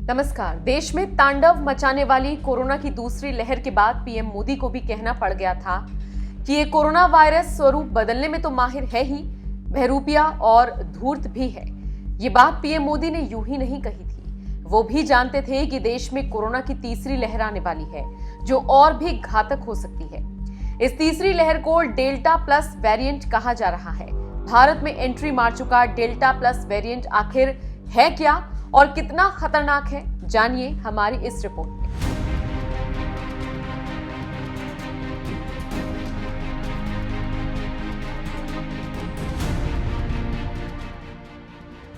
नमस्कार। देश में तांडव मचाने वाली कोरोना की दूसरी लहर के बाद पीएम मोदी को भी कहना पड़ गया था कि ये कोरोना वायरस स्वरूप बदलने में तो माहिर है ही, बहरूपिया और धूर्त भी है। ये बात पीएम मोदी ने यूं ही नहीं कही थी। वो भी जानते थे कि देश में कोरोना की तीसरी लहर आने वाली है, जो और भी घातक हो सकती है। इस तीसरी लहर को डेल्टा प्लस वेरिएंट कहा जा रहा है। भारत में एंट्री मार चुका डेल्टा प्लस वेरिएंट आखिर है क्या और कितना खतरनाक है, जानिए हमारी इस रिपोर्ट में।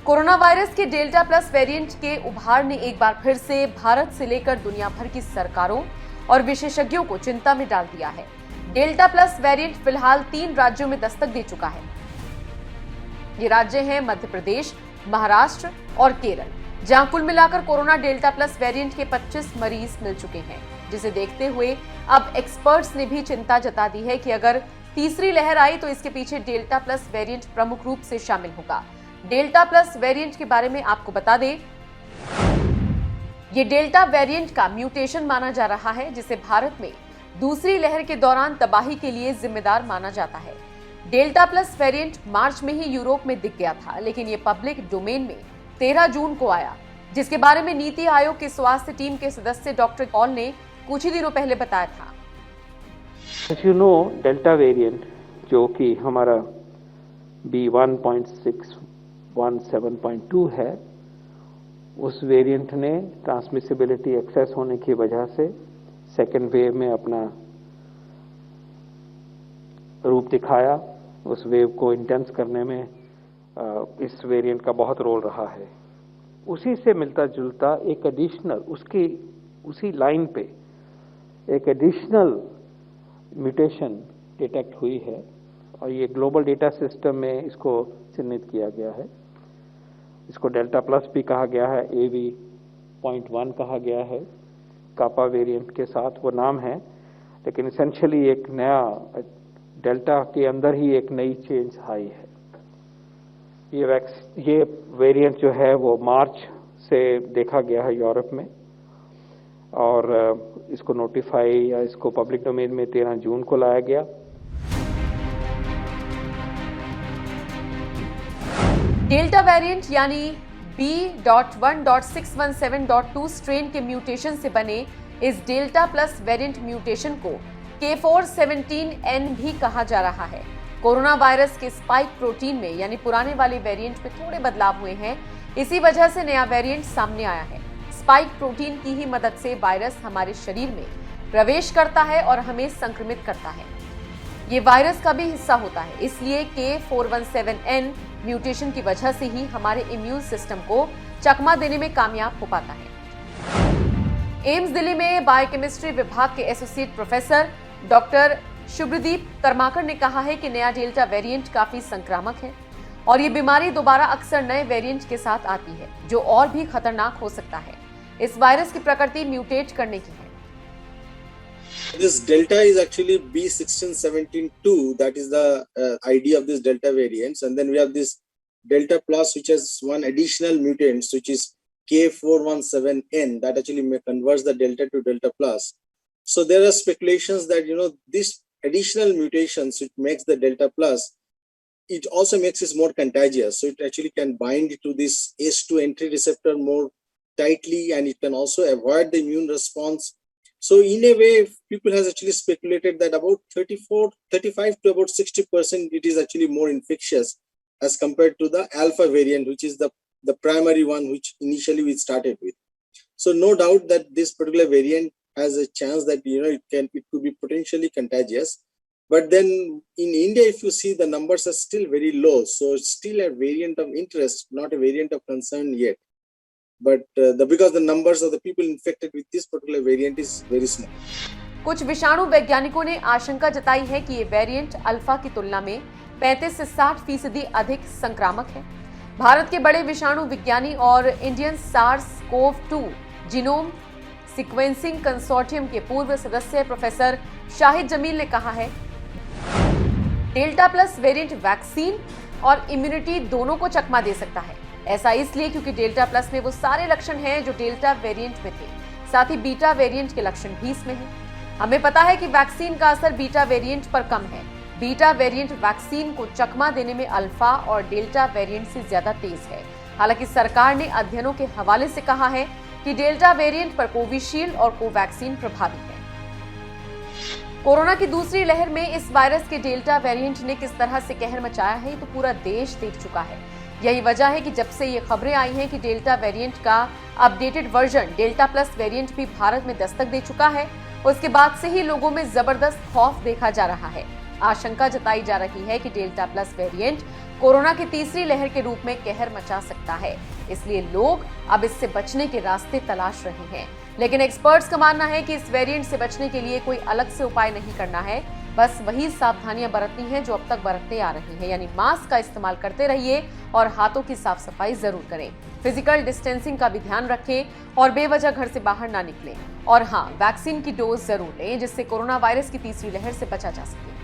कोरोना वायरस के डेल्टा प्लस वेरिएंट के उभार ने एक बार फिर से भारत से लेकर दुनिया भर की सरकारों और विशेषज्ञों को चिंता में डाल दिया है। डेल्टा प्लस वेरिएंट फिलहाल 3 राज्यों में दस्तक दे चुका है। ये राज्य हैं मध्य प्रदेश, महाराष्ट्र और केरल, जहां कुल मिलाकर कोरोना डेल्टा प्लस वेरिएंट के 25 मरीज मिल चुके हैं, जिसे देखते हुए अब एक्सपर्ट्स ने भी चिंता जता दी है कि अगर तीसरी लहर आई तो इसके पीछे डेल्टा प्लस वेरिएंट प्रमुख रूप से शामिल होगा। डेल्टा प्लस वेरिएंट के बारे में आपको बता दें, ये डेल्टा वेरिएंट का म्यूटेशन माना जा रहा है, जिसे भारत में दूसरी लहर के दौरान तबाही के लिए जिम्मेदार माना जाता है। डेल्टा प्लस वेरिएंट मार्च में ही यूरोप में दिख गया था, लेकिन ये पब्लिक डोमेन में 13 जून को आया, जिसके बारे में नीति आयोग की स्वास्थ्य टीम के सदस्य डॉक्टर पॉल ने कुछ ही दिनों पहले बताया था। डेल्टा वेरिएंट जो कि हमारा B1.617.2 है, उस वेरिएंट ने ट्रांसमिसिबिलिटी एक्सेस होने की वजह से सेकेंड वेव में अपना रूप दिखाया। उस वेव को इंटेंस करने में इस वेरिएंट का बहुत रोल रहा है। उसी से मिलता जुलता एक एडिशनल, उसी लाइन पे एक एडिशनल म्यूटेशन डिटेक्ट हुई है और ये ग्लोबल डेटा सिस्टम में इसको चिन्हित किया गया है। इसको डेल्टा प्लस भी कहा गया है, AV.1 कहा गया है, कापा वेरिएंट के साथ वो नाम है, लेकिन एसेंशियली एक नया डेल्टा के अंदर ही एक नई चेंज आई है। ये वेरिएंट जो है वो मार्च से देखा गया है यूरोप में और इसको नोटिफाई या इसको पब्लिक डोमेन में 13 जून को लाया गया। डेल्टा वेरिएंट यानी B.1.617.2 स्ट्रेन के म्यूटेशन से बने इस डेल्टा प्लस वेरिएंट म्यूटेशन को K417N भी कहा जा रहा है। कोरोना वायरस के स्पाइक प्रोटीन में यानी पुराने वाले वेरिएंट में थोड़े बदलाव हुए हैं, इसी वजह से नया वेरिएंट सामने आया है। स्पाइक प्रोटीन की ही मदद से वायरस हमारे शरीर में प्रवेश करता है और हमें संक्रमित करता है। ये वायरस का भी हिस्सा होता है, इसलिए K417N म्यूटेशन की वजह से ही हमारे इम्यून सिस्टम को चकमा देने में कामयाब हो पाता है। एम्स दिल्ली में बायोकेमिस्ट्री विभाग के associate professor doctor Shubhradeep Karmakar ने कहा है कि नया डेल्टा वेरिएंट काफी संक्रामक है और ये बीमारी दोबारा अक्सर नए वेरिएंट के साथ आती है, जो और भी खतरनाक हो सकता है। इस वायरस की प्रकृति म्यूटेट करने की है। This delta is actually B16772. That is the ID of this delta variants, and then we have this delta plus, which has one additional mutant, which is K417N. That actually converts the delta to delta plus. So there are speculations that this additional mutations which makes the delta plus, it also makes it more contagious. So it actually can bind to this ACE2 entry receptor more tightly, and it can also avoid the immune response. So in a way, people has actually speculated that about 35 to about 60% it is actually more infectious as compared to the alpha variant, which is the primary one which initially we started with. So no doubt that this particular variant has a chance that it could be potentially contagious. But then in India, if you see, the numbers are still very low, so it's still a variant of interest, not a variant of concern yet. But because the numbers of the people infected with this particular variant is very small. कुछ विषाणु वैज्ञानिकों ने आशंका जताई है कि ये variant alpha की तुलना में 35 से 60% अधिक संक्रामक है। भारत के बड़े विषाणु विज्ञानी और Indian SARS-CoV-2 genome sequencing consortium के पूर्व सदस्य प्रोफेसर शाहिद जमील ने कहा है, डेल्टा प्लस वेरिएंट वैक्सीन और इम्यूनिटी दोनों को चकमा दे सकता है ऐसा इसलिए क्योंकि डेल्टा प्लस में वो सारे लक्षण हैं जो डेल्टा वेरिएंट में थे, साथ ही बीटा वेरिएंट के लक्षण भी इसमें हैं। हमें पता है कि वैक्सीन का असर बीटा वेरिएंट पर कम है। बीटा वेरिएंट वैक्सीन को चकमा देने में अल्फा और डेल्टा वेरिएंट से ज्यादा तेज है। हालांकि सरकार ने अध्ययनों के हवाले से कहा है कि डेल्टा वेरिएंट पर कोविशील्ड और कोवैक्सीन प्रभावी है। कोरोना की दूसरी लहर में इस वायरस के डेल्टा वेरिएंट ने किस तरह से कहर मचाया है, तो पूरा देश देख चुका है। यही वजह है कि जब से ये खबरें आई हैं कि डेल्टा वेरिएंट का updated version delta plus variant भी भारत में दस्तक दे चुका है, उसके बाद से ही लोगों में जबरदस्त खौफ देखा जा रहा है। आशंका जताई जा रही है कि डेल्टा प्लस वेरिएंट कोरोना की तीसरी लहर के रूप में कहर मचा सकता है, इसलिए लोग अब इससे बचने के रास्ते तलाश रहे हैं। लेकिन एक्सपर्ट्स का मानना है कि इस वेरिएंट से बचने के लिए कोई अलग से उपाय नहीं करना है, बस वही सावधानियां बरतनी है जो अब तक बरतते आ रही हैं, यानी मास्क का इस्तेमाल करते रहिए और हाथों की साफ सफाई जरूर करें। फिजिकल डिस्टेंसिंग का भी ध्यान रखें और बेवजह घर से बाहर ना निकलें। और हाँ, वैक्सीन की डोज जरूर लें जिससे कोरोना वायरस की तीसरी लहर से बचा जा सके।